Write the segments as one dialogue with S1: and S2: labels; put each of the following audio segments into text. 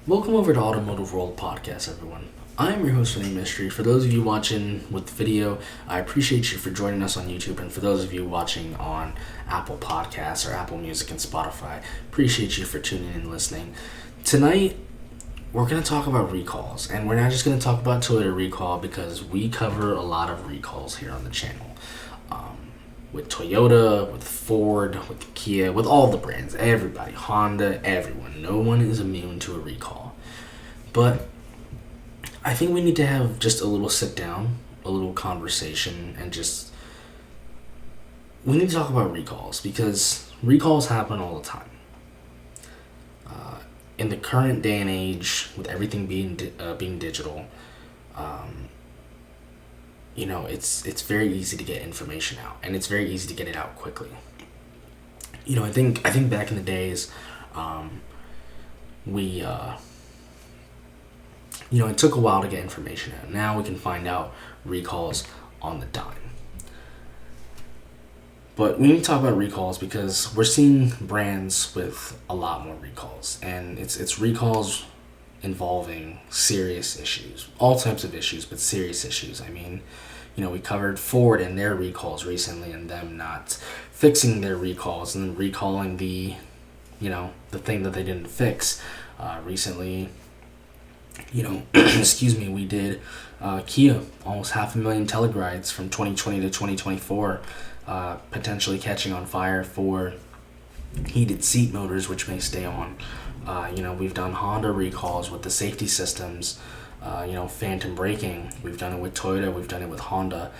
S1: Welcome over to Automotive World Podcast, everyone. I am your host, Vinny Mystery. For those of you watching with video, I appreciate you for joining us on YouTube, and for those of you watching on Apple Podcasts or Apple Music and Spotify, appreciate you for tuning in and listening. Tonight, we're going to talk about recalls, and we're not just going to talk about Toyota recall because we cover a lot of recalls here on the channel. With Toyota, with Ford, with Kia, with all the brands, everybody, Honda, everyone. No one is immune to a recall. But I think we need to have just a little sit down, a little conversation, and we need to talk about recalls because recalls happen all the time. In the current day and age, with everything being digital, it's very easy to get information out, and it's very easy to get it out quickly. I think back in the days, it took a while to get information out. Now we can find out recalls on the dime. But we need to talk about recalls because we're seeing brands with a lot more recalls, and it's recalls involving serious issues, all types of issues, but serious issues. We covered Ford and their recalls recently, and them not fixing their recalls and then recalling the thing that they didn't fix. Recently, we did Kia, almost 500,000 telegrides from 2020 to 2024, potentially catching on fire for heated seat motors, which may stay on. We've done Honda recalls with the safety systems, phantom braking. We've done it with Toyota. We've done it with Honda.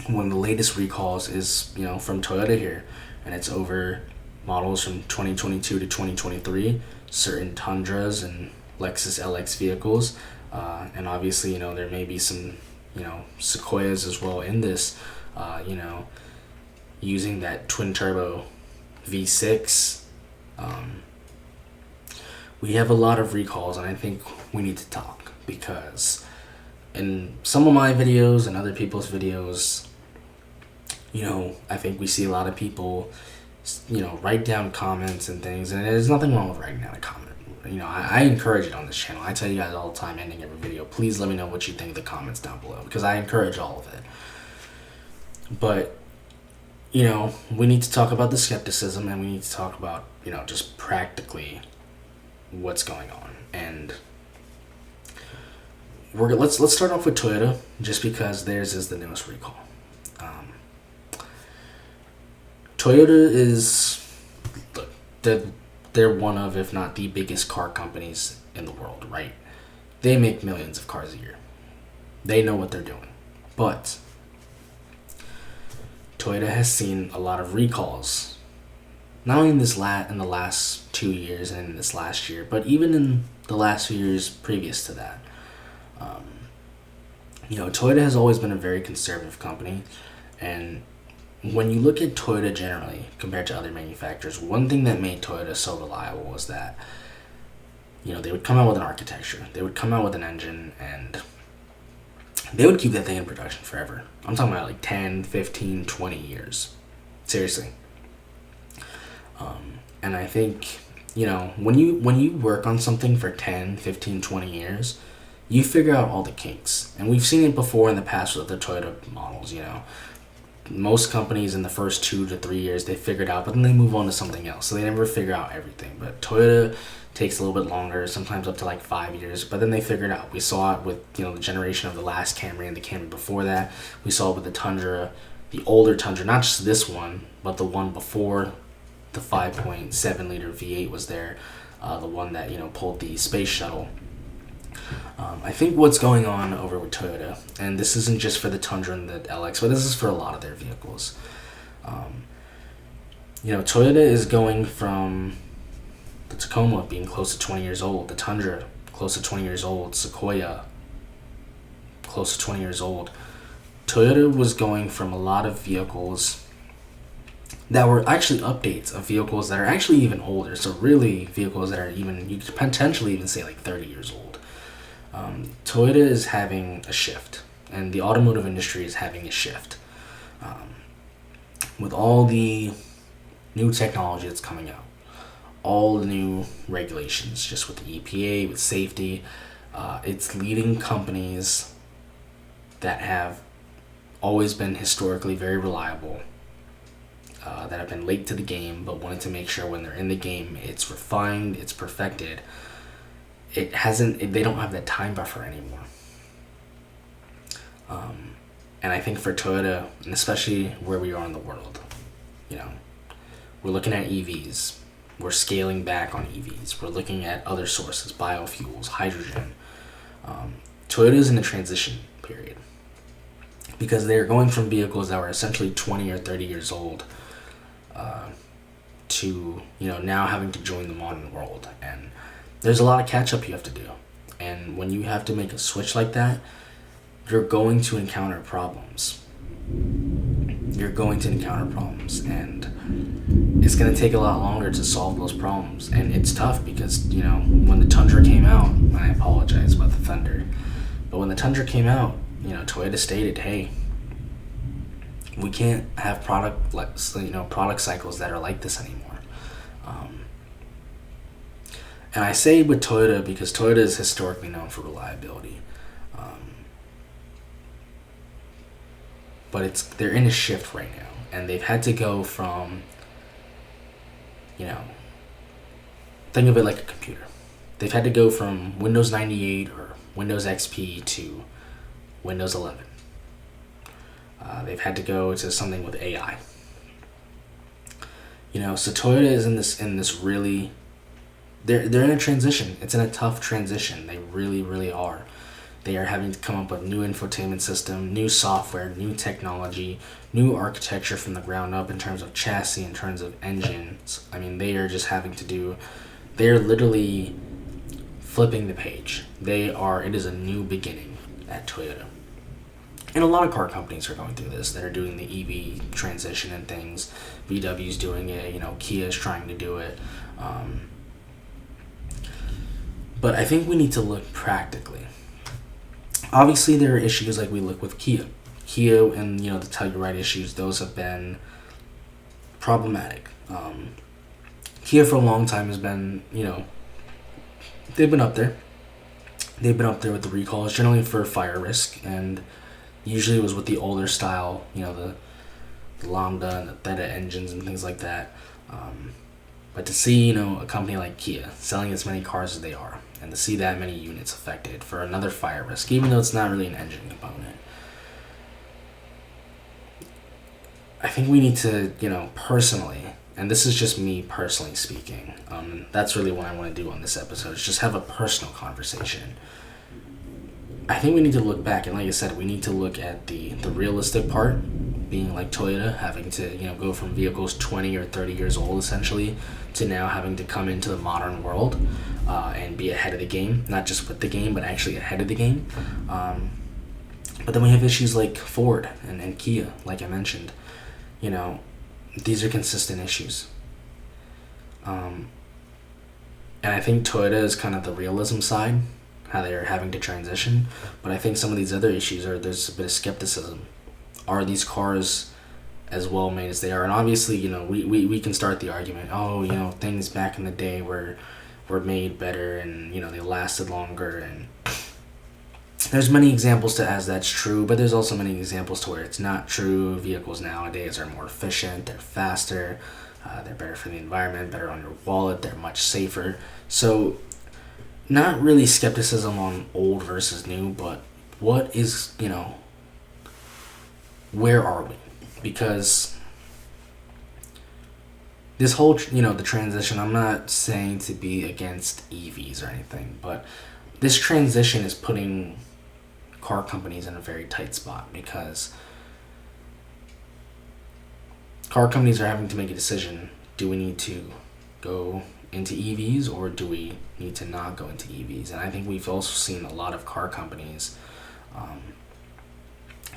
S1: One of the latest recalls is, from Toyota here, and it's over models from 2022 to 2023, certain Tundras and Lexus LX vehicles. And obviously, there may be some, Sequoias as well in this, using that twin turbo V6. We have a lot of recalls, and I think we need to talk because in some of my videos and other people's videos, I think we see a lot of people, write down comments and things, and there's nothing wrong with writing down a comment. I encourage it on this channel. I tell you guys all the time, ending every video, please let me know what you think in the comments down below because I encourage all of it. But, we need to talk about the skepticism, and we need to talk about, just practically what's going on. And let's start off with Toyota, just because theirs is the newest recall. Toyota is they're one of, if not the biggest car companies in the world, right? They make millions of cars a year. They know what they're doing. But Toyota has seen a lot of recalls, not only in the last 2 years and in this last year, but even in the last few years previous to that. Toyota has always been a very conservative company, and when you look at Toyota generally compared to other manufacturers, one thing that made Toyota so reliable was that, they would come out with an architecture, they would come out with an engine, and they would keep that thing in production forever. I'm talking about like 10, 15, 20 years. Seriously. And I think, when you work on something for 10, 15, 20 years, you figure out all the kinks. And we've seen it before in the past with the Toyota models, Most companies in the first 2 to 3 years, they figure it out, but then they move on to something else. So they never figure out everything. But Toyota takes a little bit longer, sometimes up to like 5 years, but then they figure it out. We saw it with, the generation of the last Camry and the Camry before that. We saw it with the Tundra, the older Tundra, not just this one, but the one before the 5.7 liter V8 was there, the one that, pulled the space shuttle. I think what's going on over with Toyota, and this isn't just for the Tundra and the LX, but this is for a lot of their vehicles. Toyota is going from the Tacoma being close to 20 years old, the Tundra close to 20 years old, Sequoia close to 20 years old. Toyota was going from a lot of vehicles that were actually updates of vehicles that are actually even older. So really vehicles that are even, you could potentially even say like 30 years old. Toyota is having a shift, and the automotive industry is having a shift. With all the new technology that's coming out, all the new regulations, just with the EPA, with safety. It's leading companies that have always been historically very reliable, that have been late to the game, but wanted to make sure when they're in the game, it's refined, it's perfected. They don't have that time buffer anymore. And I think for Toyota, and especially where we are in the world, we're looking at EVs. We're scaling back on EVs. We're looking at other sources, biofuels, hydrogen. Toyota is in a transition period because they're going from vehicles that were essentially 20 or 30 years old to now having to join the modern world. And there's a lot of catch up you have to do. And when you have to make a switch like that, you're going to encounter problems. And it's going to take a lot longer to solve those problems. And it's tough because, when the Tundra came out, and I apologize about the thunder, but when the Tundra came out, Toyota stated, hey, we can't have product cycles that are like this anymore. And I say with Toyota because Toyota is historically known for reliability. But they're in a shift right now, and they've had to go from, think of it like a computer. They've had to go from Windows 98 or Windows XP to Windows 11. They've had to go to something with AI. So Toyota is in this really, they're in a transition. It's in a tough transition. They really, really are. They are having to come up with new infotainment system, new software, new technology, new architecture from the ground up in terms of chassis, in terms of engines. I mean, they are just they're literally flipping the page. It is a new beginning at Toyota. And a lot of car companies are going through this. They're doing the EV transition and things. VW's doing it, Kia's trying to do it. But I think we need to look practically. Obviously, there are issues like we look with Kia. Kia and, the Telluride issues, those have been problematic. Kia for a long time has been, they've been up there. They've been up there with the recalls, generally for fire risk, and usually it was with the older style, the Lambda and the Theta engines and things like that. But to see, a company like Kia selling as many cars as they are, and to see that many units affected for another fire risk, even though it's not really an engine component, I think we need to, personally, and this is just me personally speaking, that's really what I want to do on this episode, is just have a personal conversation. I think we need to look back, and like I said, we need to look at the realistic part, being like Toyota, having to, go from vehicles 20 or 30 years old, essentially, to now having to come into the modern world and be ahead of the game, not just with the game, but actually ahead of the game. But then we have issues like Ford and Kia, like I mentioned. These are consistent issues. And I think Toyota is kind of the realism side, how they're having to transition. But I think some of these other issues there's a bit of skepticism. Are these cars as well made as they are? And obviously, we can start the argument, things back in the day were made better and, they lasted longer. And there's many examples to as that's true, but there's also many examples to where it's not true. Vehicles nowadays are more efficient, they're faster, they're better for the environment, better on your wallet, they're much safer. So not really skepticism on old versus new, but what is, where are we? Because this whole, the transition, I'm not saying to be against EVs or anything, but this transition is putting car companies in a very tight spot because car companies are having to make a decision. Do we need to go into EVs or do we need to not go into EVs? And I think we've also seen a lot of car companies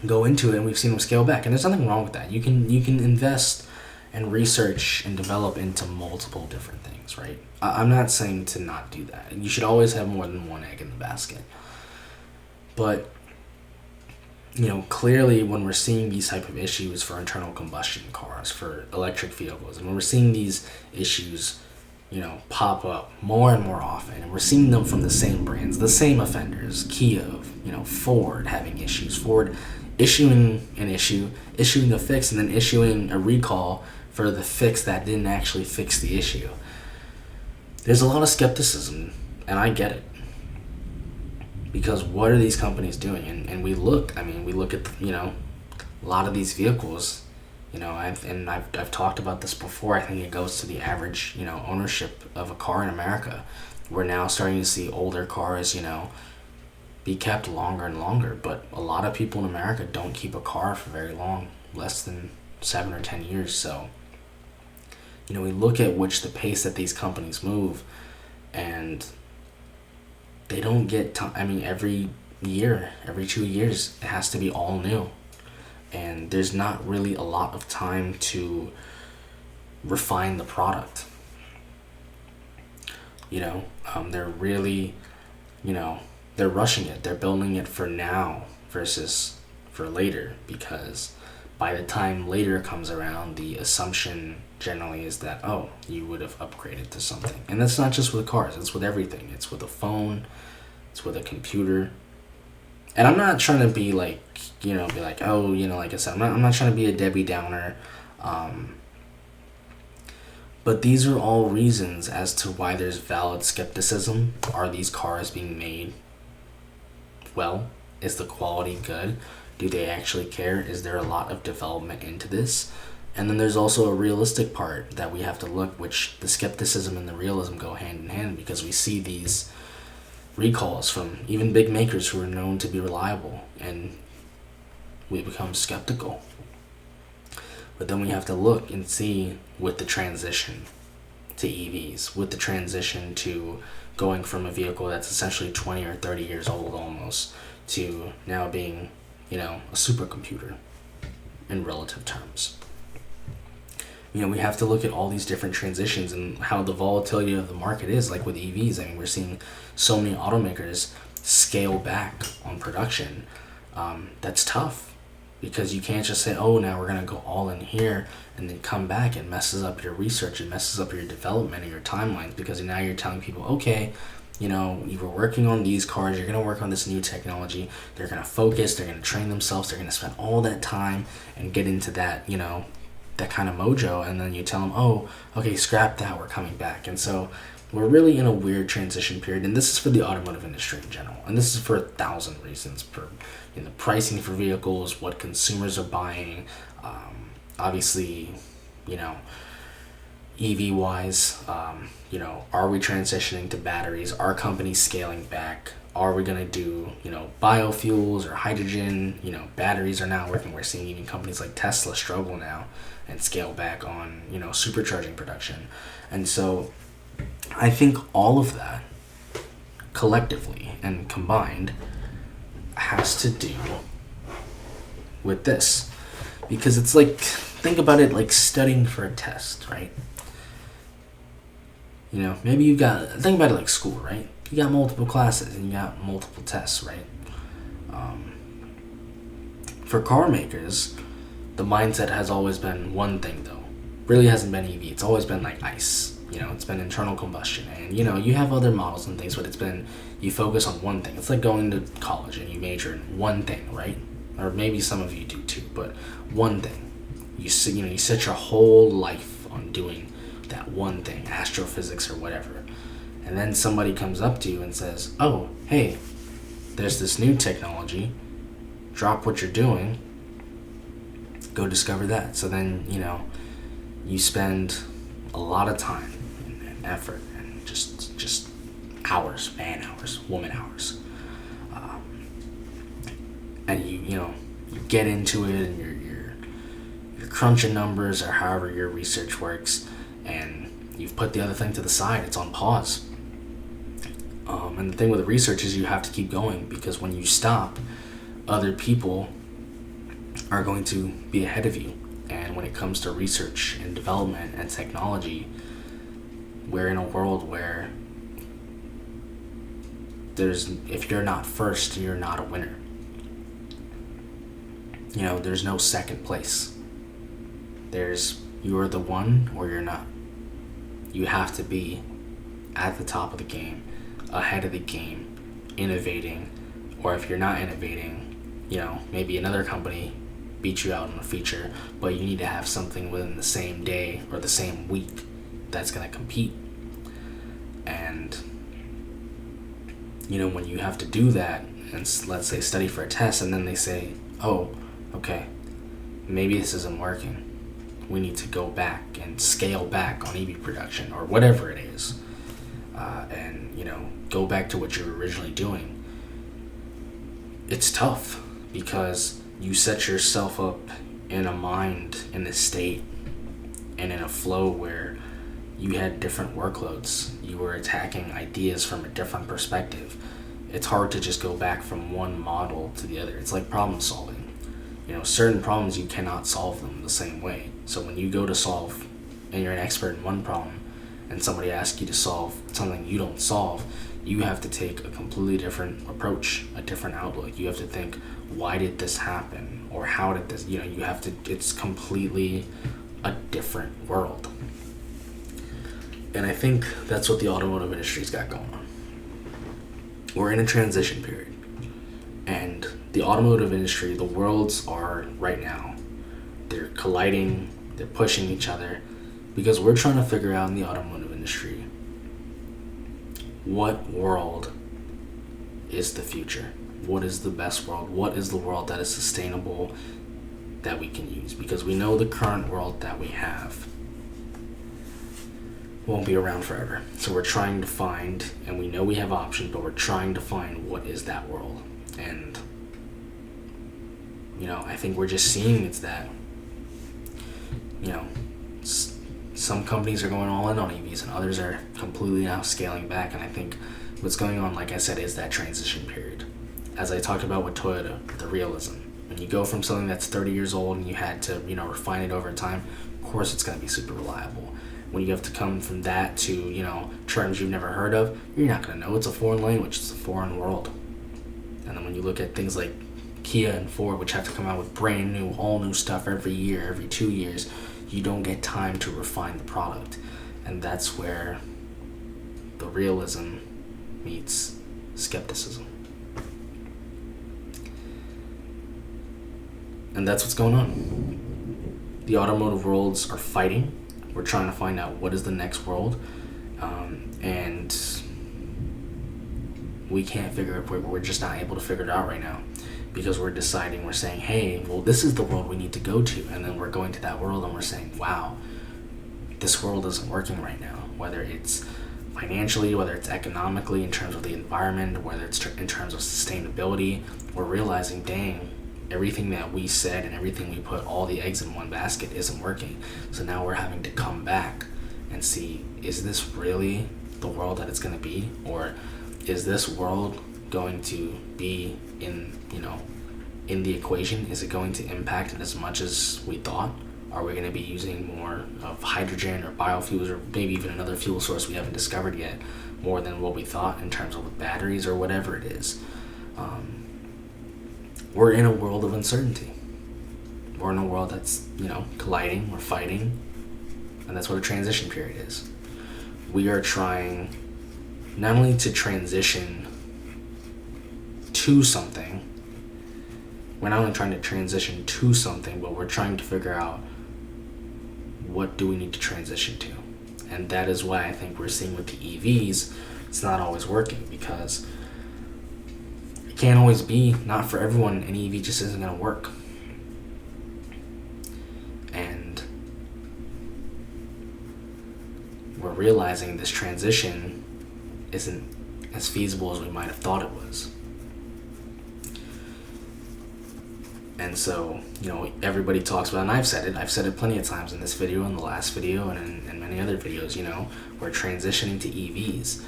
S1: go into it, and we've seen them scale back. And there's nothing wrong with that. You can invest and research and develop into multiple different things, right? I'm not saying to not do that. You should always have more than one egg in the basket. But, clearly when we're seeing these type of issues for internal combustion cars, for electric vehicles, and when we're seeing these issues, pop up more and more often, and we're seeing them from the same brands, the same offenders. Kia, Ford having issues, Ford issuing an issue, issuing a fix, and then issuing a recall for the fix that didn't actually fix the issue. There's a lot of skepticism, and I get it, because what are these companies doing? And we look at a lot of these vehicles. I've talked about this before. I think it goes to the average ownership of a car in America. We're now starting to see older cars be kept longer and longer, but a lot of people in America don't keep a car for very long, less than 7 or 10 years. So we look at the pace that these companies move, and they don't get every year, every 2 years, it has to be all new. And there's not really a lot of time to refine the product. They're really, they're rushing it. They're building it for now versus for later, because by the time later comes around, the assumption generally is that, oh, you would have upgraded to something. And that's not just with cars, it's with everything. It's with a phone, it's with a computer. And I'm not trying to be like, like I said, I'm not trying to be a Debbie Downer. But these are all reasons as to why there's valid skepticism. Are these cars being made well? Is the quality good? Do they actually care? Is there a lot of development into this? And then there's also a realistic part that we have to look, which the skepticism and the realism go hand in hand, because we see these recalls from even big makers who are known to be reliable, and we become skeptical. But then we have to look and see, with the transition to EVs, with the transition to going from a vehicle that's essentially 20 or 30 years old almost, to now being, a supercomputer in relative terms. We have to look at all these different transitions and how the volatility of the market is. Like with EVs, we're seeing so many automakers scale back on production. That's tough, because you can't just say, oh, now we're going to go all in here and then come back. It messes up your research, it messes up your development and your timelines, because now you're telling people, okay, you were working on these cars, you're going to work on this new technology, they're going to focus, they're going to train themselves, they're going to spend all that time and get into that, that kind of mojo, and then you tell them, oh, okay, scrap that, we're coming back. And so we're really in a weird transition period, and this is for the automotive industry in general, and this is for 1,000 reasons. The pricing for vehicles, what consumers are buying, obviously, EV wise, are we transitioning to batteries? Are companies scaling back? Are we going to do, biofuels or hydrogen? Batteries are now working. We're seeing even companies like Tesla struggle now and scale back on, supercharging production. And so I think all of that collectively and combined has to do with this. Because it's like, think about it like studying for a test, right? Maybe think about it like school, right? You got multiple classes and you got multiple tests, right? For car makers, the mindset has always been one thing, though. Really hasn't been EV. It's always been like ICE. It's been internal combustion. And, you have other models and things, but it's been, you focus on one thing. It's like going to college and you major in one thing, right? Or maybe some of you do too, but one thing. You set your whole life on doing that one thing, astrophysics or whatever. And then somebody comes up to you and says, oh, hey, there's this new technology. Drop what you're doing. Go discover that. So then, you spend a lot of time and effort and just hours, man hours, woman hours. And you get into it, and you're crunching numbers, or however your research works, and you've put the other thing to the side. It's on pause. And the thing with the research is you have to keep going, because when you stop, other people are going to be ahead of you. And when it comes to research and development and technology, we're in a world where if you're not first, you're not a winner. There's no second place. You're the one or you're not. You have to be at the top of the game, ahead of the game, innovating. Or if you're not innovating, maybe another company beats you out on a feature, but you need to have something within the same day or the same week that's going to compete. And when you have to do that, and let's say study for a test, and then they say, oh, okay, maybe this isn't working, we need to go back and scale back on EV production or whatever it is, and go back to what you were originally doing. It's tough because you set yourself up in a state and in a flow where you had different workloads. You were attacking ideas from a different perspective. It's hard to just go back from one model to the other. It's like problem solving. Certain problems you cannot solve them the same way. So when you go to solve and you're an expert in one problem and somebody asks you to solve something you don't solve, you have to take a completely different approach, a different outlook. You have to think, why did this happen? Or how did this, it's completely a different world. And I think that's what the automotive industry's got going on. We're in a transition period. And the automotive industry, the worlds are right now, they're colliding, they're pushing each other, because we're trying to figure out in the automotive industry, what world is the future? What is the best world? What is the world that is sustainable that we can use? Because we know the current world that we have won't be around forever. So we're trying to find, and we know we have options, but we're trying to find what is that world. And, I think we're just seeing it's that, some companies are going all in on EVs and others are completely now scaling back. And I think what's going on, like I said, is that transition period. As I talked about with Toyota, the Realism. When you go from something that's 30 years old and you had to, refine it over time, of course it's going to be super reliable. When you have to come from that to, terms you've never heard of, you're not going to know. It's a foreign language. It's a foreign world. And then when you look at things like Kia and Ford, which have to come out with brand new, all new stuff every year, every 2 years, you don't get time to refine the product. And that's where the realism meets skepticism. And that's what's going on. The automotive worlds are fighting. We're trying to find out what is the next world. And we can't figure it. We're just not able to figure it out right now. Because we're deciding, we're saying, hey, well, this is the world we need to go to. And then we're going to that world and we're saying, wow, this world isn't working right now. Whether it's financially, whether it's economically, in terms of the environment, whether it's in terms of sustainability, we're realizing, dang, everything that we said and everything we put all the eggs in one basket isn't working. So now we're having to come back and see, is this really the world that it's going to be? Or is this world going to be in the equation? Is it going to impact it as much as we thought? Are we going to be using more of hydrogen or biofuels or maybe even another fuel source we haven't discovered yet, more than what we thought in terms of batteries or whatever it is? We're in a world of uncertainty. We're in a world that's, colliding, we're fighting, and that's what a transition period is. We are trying not only to transition to something, we're not only trying to transition to something, but we're trying to figure out what do we need to transition to. And that is why I think we're seeing with the EVs, it's not always working, because it can't always be, not for everyone, an EV just isn't going to work. And we're realizing this transition isn't as feasible as we might have thought it was. And so, everybody talks about, and I've said it plenty of times in this video, in the last video, and in many other videos, we're transitioning to EVs.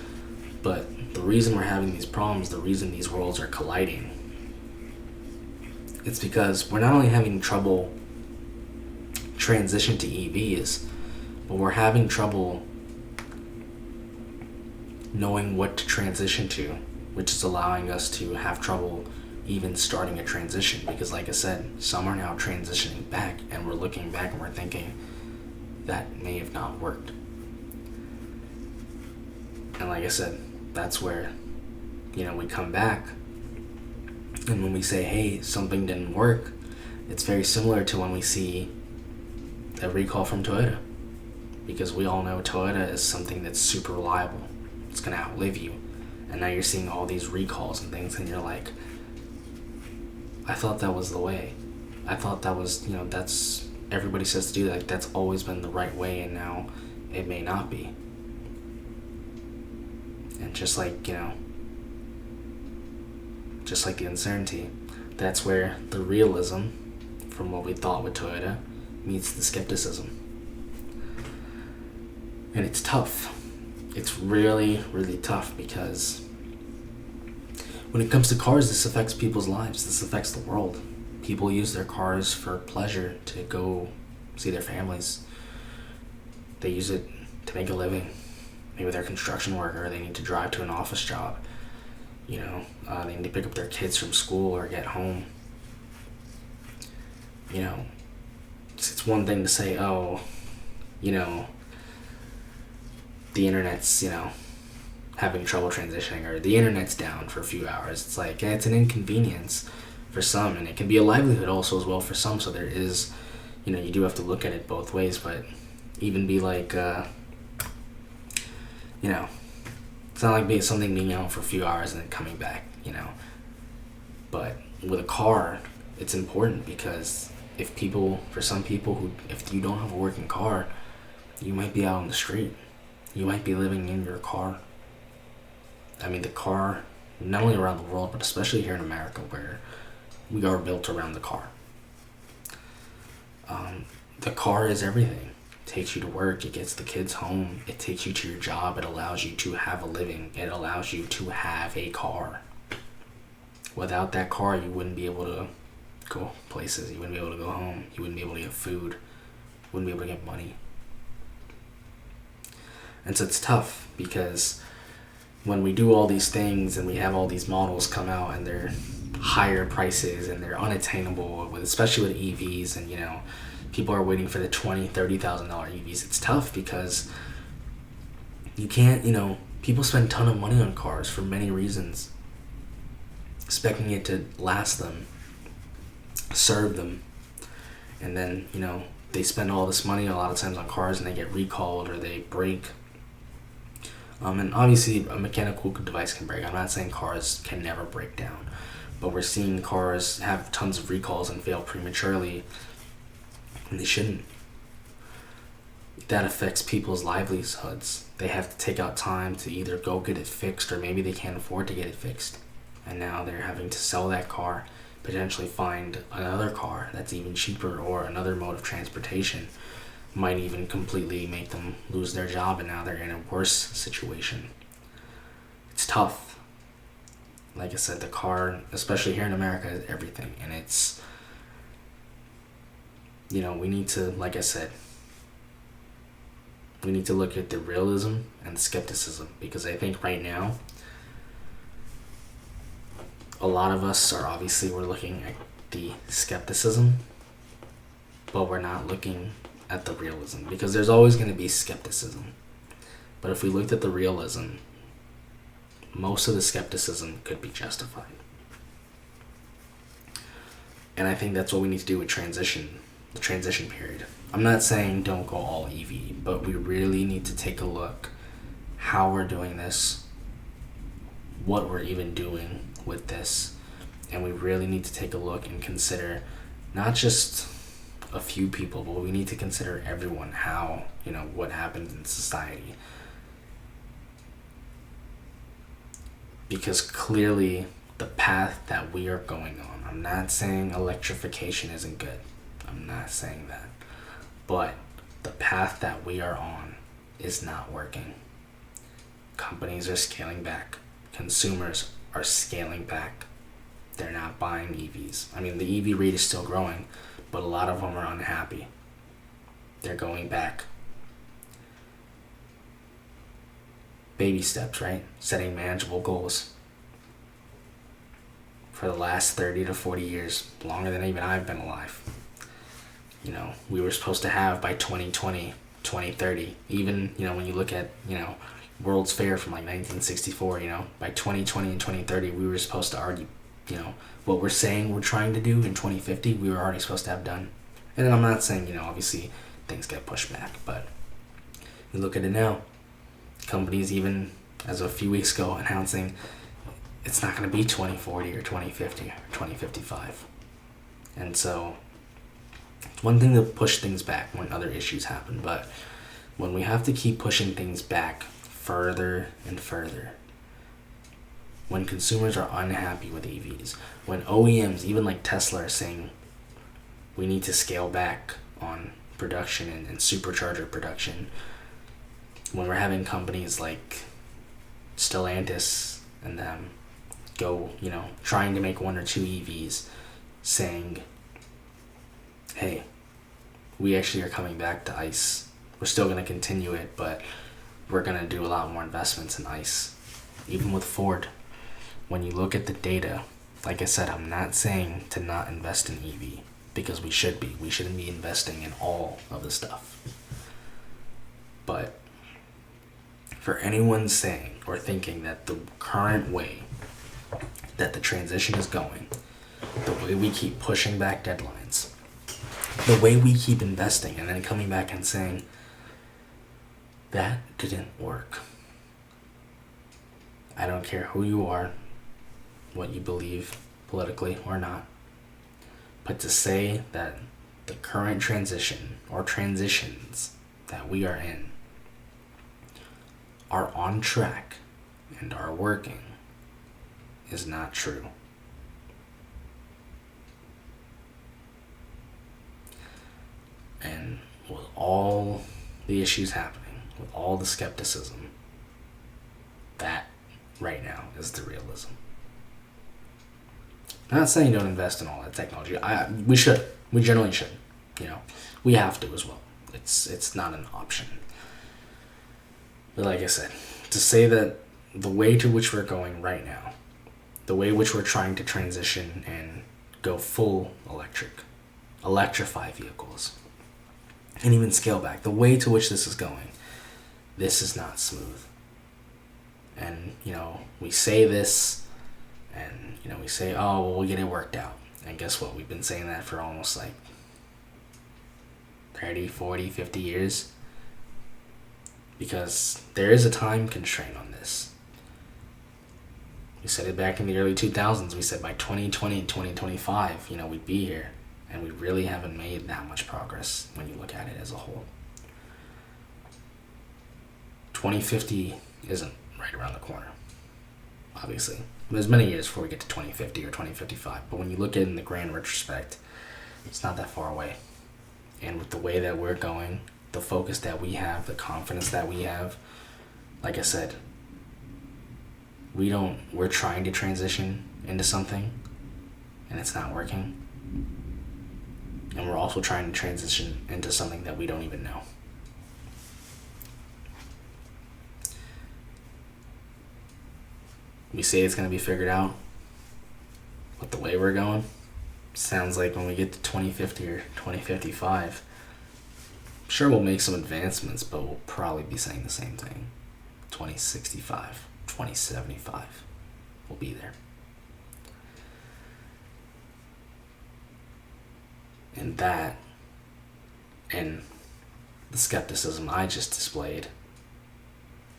S1: But the reason we're having these problems, the reason these worlds are colliding, it's because we're not only having trouble transition to EVs, but we're having trouble knowing what to transition to, which is allowing us to have trouble even starting a transition. Because like I said, some are now transitioning back, and we're looking back and we're thinking that may have not worked. And like I said, that's where, we come back. And when we say, hey, something didn't work, it's very similar to when we see a recall from Toyota. Because we all know Toyota is something that's super reliable. It's going to outlive you. And now you're seeing all these recalls and things, and you're like, I thought that was the way. I thought that was, that's, everybody says to do that. Like, that's always been the right way, and now it may not be. And just like, just like the uncertainty, that's where the realism from what we thought with Toyota meets the skepticism. And it's tough. It's really, really tough, because when it comes to cars, this affects people's lives. This affects the world. People use their cars for pleasure, to go see their families. They use it to make a living. Maybe they're a construction worker. They need to drive to an office job. They need to pick up their kids from school or get home. It's one thing to say, oh, the internet's, having trouble transitioning, or the internet's down for a few hours. It's like, it's an inconvenience for some, and it can be a livelihood also as well for some. So there is, you do have to look at it both ways, but even be like, it's not like something being out for a few hours and then coming back, But with a car, it's important, because for some people if you don't have a working car, you might be out on the street. You might be living in your car. I mean, the car, not only around the world, but especially here in America, where we are built around the car. The car is everything. It takes you to work. It gets the kids home. It takes you to your job. It allows you to have a living. It allows you to have a car. Without that car, you wouldn't be able to go places. You wouldn't be able to go home. You wouldn't be able to get food. You wouldn't be able to get money. And so it's tough, because when we do all these things and we have all these models come out and they're higher prices and they're unattainable, especially with EVs, and people are waiting for the $20,000, $30,000 EVs. It's tough, because you can't, people spend a ton of money on cars for many reasons, expecting it to last them, serve them, and then they spend all this money a lot of times on cars, and they get recalled or they break. And obviously a mechanical device can break. I'm not saying cars can never break down, but we're seeing cars have tons of recalls and fail prematurely, and they shouldn't. That affects people's livelihoods. They have to take out time to either go get it fixed, or maybe they can't afford to get it fixed, and now they're having to sell that car, potentially find another car that's even cheaper, or another mode of transportation. Might even completely make them lose their job, and now they're in a worse situation. It's tough. Like I said, the car, especially here in America, is everything. And it's, we need to, like I said, we need to look at the realism and the skepticism, because I think right now, a lot of us are we're looking at the skepticism, but we're not looking at the realism, because there's always going to be skepticism. But if we looked at the realism, most of the skepticism could be justified. And I think that's what we need to do with the transition period. I'm not saying don't go all EV, but we really need to take a look how we're doing this, what we're even doing with this, and we really need to take a look and consider not just a few people, but we need to consider everyone, how, what happens in society. Because clearly the path that we are going on, I'm not saying electrification isn't good. I'm not saying that. But the path that we are on is not working. Companies are scaling back. Consumers are scaling back. They're not buying EVs. I mean, the EV rate is still growing, but a lot of them are unhappy. They're going back. Baby steps, right? Setting manageable goals. For the last 30 to 40 years, longer than even I've been alive. We were supposed to have by 2020, 2030, even, when you look at, World's Fair from like 1964, by 2020 and 2030, we were supposed to already, what we're saying we're trying to do in 2050, we were already supposed to have done. And then I'm not saying, obviously things get pushed back, but you look at it now, companies even as of a few weeks ago announcing it's not going to be 2040 or 2050 or 2055. And so it's one thing to push things back when other issues happen, but when we have to keep pushing things back further and further, when consumers are unhappy with EVs, when OEMs, even like Tesla, are saying we need to scale back on production and supercharger production, when we're having companies like Stellantis and them go, trying to make 1 or 2 EVs, saying, hey, we actually are coming back to ICE. We're still going to continue it, but we're going to do a lot more investments in ICE. Even with Ford, when you look at the data, like I said, I'm not saying to not invest in EV, because we should be. We shouldn't be investing in all of the stuff. But for anyone saying or thinking that the current way that the transition is going, the way we keep pushing back deadlines, the way we keep investing and then coming back and saying, that didn't work. I don't care who you are, what you believe politically or not, but to say that the current transition or transitions that we are in are on track and are working is not true. And with all the issues happening, with all the skepticism, that right now is the realism. I'm not saying don't invest in all that technology. We should. We generally should. We have to as well. It's not an option. But like I said, to say that the way to which we're going right now, the way which we're trying to transition and go full electrify vehicles, and even scale back, the way to which this is going, this is not smooth. And, we say this, and, we say, oh, well, we'll get it worked out. And guess what? We've been saying that for almost like 30, 40, 50 years. Because there is a time constraint on this. We said it back in the early 2000s. We said by 2020, 2025, we'd be here. And we really haven't made that much progress when you look at it as a whole. 2050 isn't right around the corner, obviously. There's many years before we get to 2050 or 2055, but when you look at it in the grand retrospect, it's not that far away. And with the way that we're going, the focus that we have, the confidence that we have, like I said, we're trying to transition into something, and it's not working. And we're also trying to transition into something that we don't even know. We say it's going to be figured out, but the way we're going, sounds like when we get to 2050 or 2055, sure, we'll make some advancements, but we'll probably be saying the same thing. 2065, 2075, we'll be there. And that, and the skepticism I just displayed,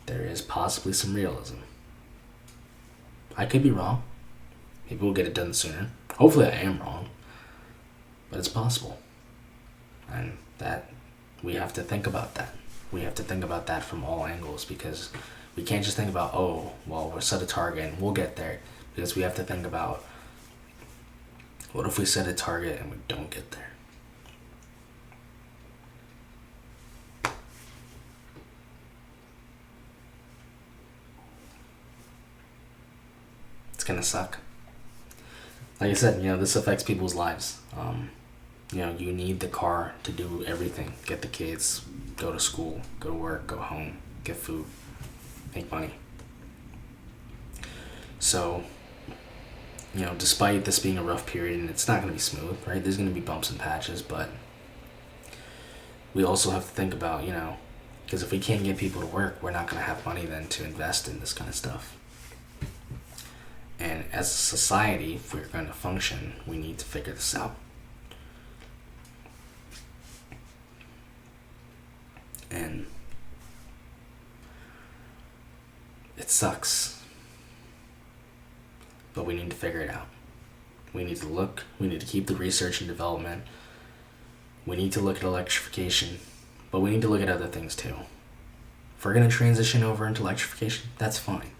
S1: there is possibly some realism. I could be wrong. Maybe we'll get it done sooner. Hopefully I am wrong. But it's possible. And that, we have to think about that. We have to think about that from all angles, because we can't just think about, oh, well, we'll set a target and we'll get there. Because we have to think about, what if we set a target and we don't get there? It's gonna suck. Like I said, this affects people's lives. You need the car to do everything. Get the kids, go to school, go to work, go home, get food, make money. So, despite this being a rough period, and it's not going to be smooth, right? There's going to be bumps and patches, but we also have to think about, Because if we can't get people to work, we're not going to have money then to invest in this kind of stuff. And as a society, if we're going to function, we need to figure this out. And it sucks. But we need to figure it out. We need to keep the research and development. We need to look at electrification, but we need to look at other things too. If we're going to transition over into electrification, that's fine.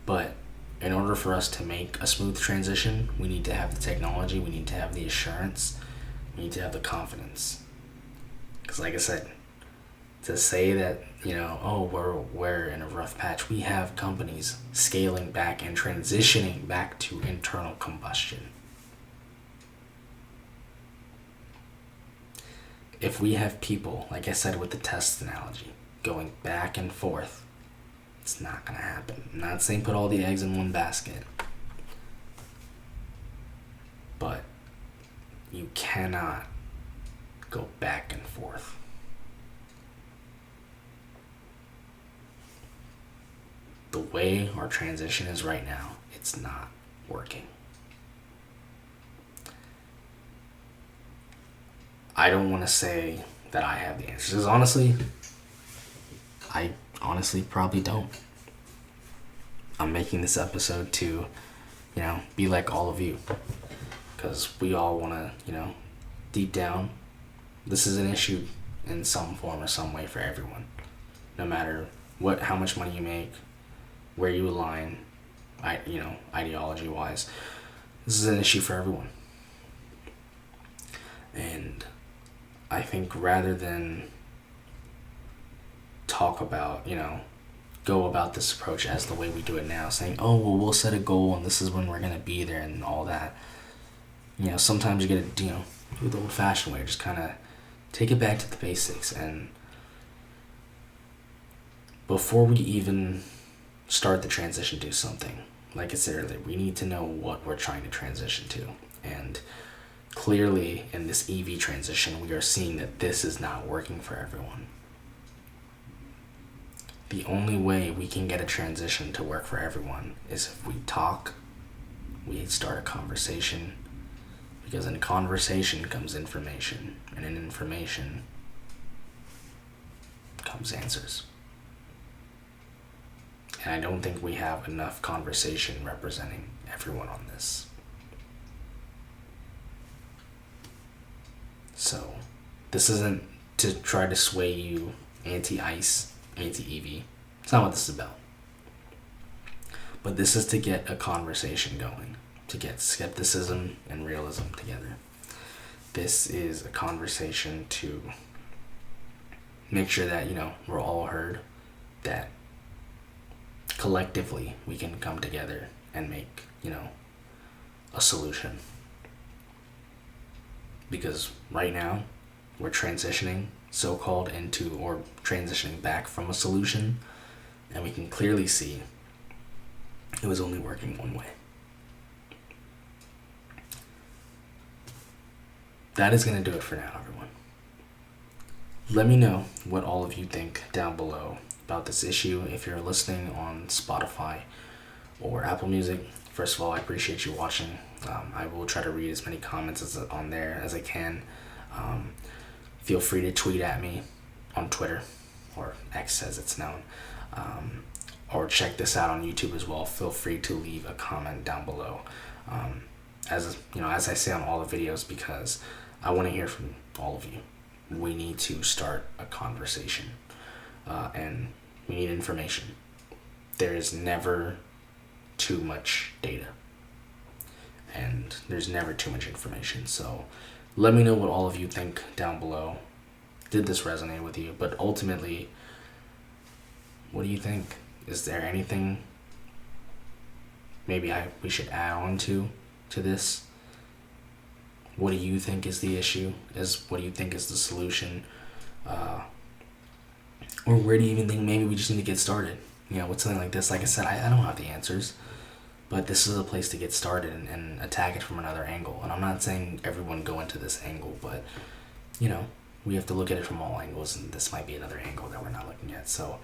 S1: But in order for us to make a smooth transition, we need to have the technology, we need to have the assurance, we need to have the confidence. Because like I said, to say that, we're in a rough patch, we have companies scaling back and transitioning back to internal combustion. If we have people, like I said with the test analogy, going back and forth, it's not going to happen. I'm not saying put all the eggs in one basket, but you cannot go back and forth. The way our transition is right now, it's not working. I don't want to say that I have the answers. Because I honestly probably don't. I'm making this episode to, be like all of you. Because we all want to, deep down, this is an issue in some form or some way for everyone. No matter how much money you make, where you align, ideology-wise. This is an issue for everyone. And I think rather than talk about, go about this approach as the way we do it now, saying, we'll set a goal and this is when we're going to be there and all that. Sometimes you get to, do the old-fashioned way, just kind of take it back to the basics. And before we even start the transition to something, like I said earlier, we need to know what we're trying to transition to. And clearly in this EV transition, we are seeing that this is not working for everyone. The only way we can get a transition to work for everyone is if we talk, we start a conversation, because in conversation comes information, and in information comes answers. And I don't think we have enough conversation representing everyone on this. So, this isn't to try to sway you anti-ICE, anti-EV. It's not what this is about. But this is to get a conversation going, to get skepticism and realism together. This is a conversation to make sure that, we're all heard, that collectively we can come together and make, a solution. Because right now, we're transitioning so-called into, or transitioning back from a solution, and we can clearly see it was only working one way. That is going to do it for now, everyone. Let me know what all of you think down below about this issue. If you're listening on Spotify or Apple Music, first of all, I appreciate you watching. I will try to read as many comments on there as I can. Feel free to tweet at me on Twitter, or X as it's known, or check this out on YouTube as well. Feel free to leave a comment down below, as I say on all the videos, because I want to hear from all of you. We need to start a conversation, and we need information. There is never too much data, and there's never too much information. So let me know what all of you think down below. Did this resonate with you? But ultimately, what do you think? Is there anything maybe we should add on to this? What do you think is the issue? What do you think is the solution? Or where do you even think maybe we just need to get started? With something like this. Like I said, I don't have the answers, but this is a place to get started and attack it from another angle. And I'm not saying everyone go into this angle, but, we have to look at it from all angles, and this might be another angle that we're not looking at. So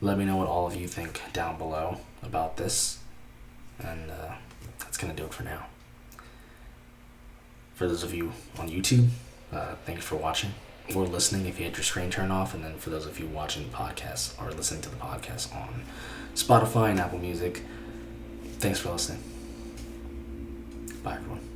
S1: let me know what all of you think down below about this, and that's going to do it for now. For those of you on YouTube, thanks for watching or listening if you had your screen turned off, and then for those of you watching the podcast or listening to the podcast on Spotify and Apple Music, thanks for listening. Bye, everyone.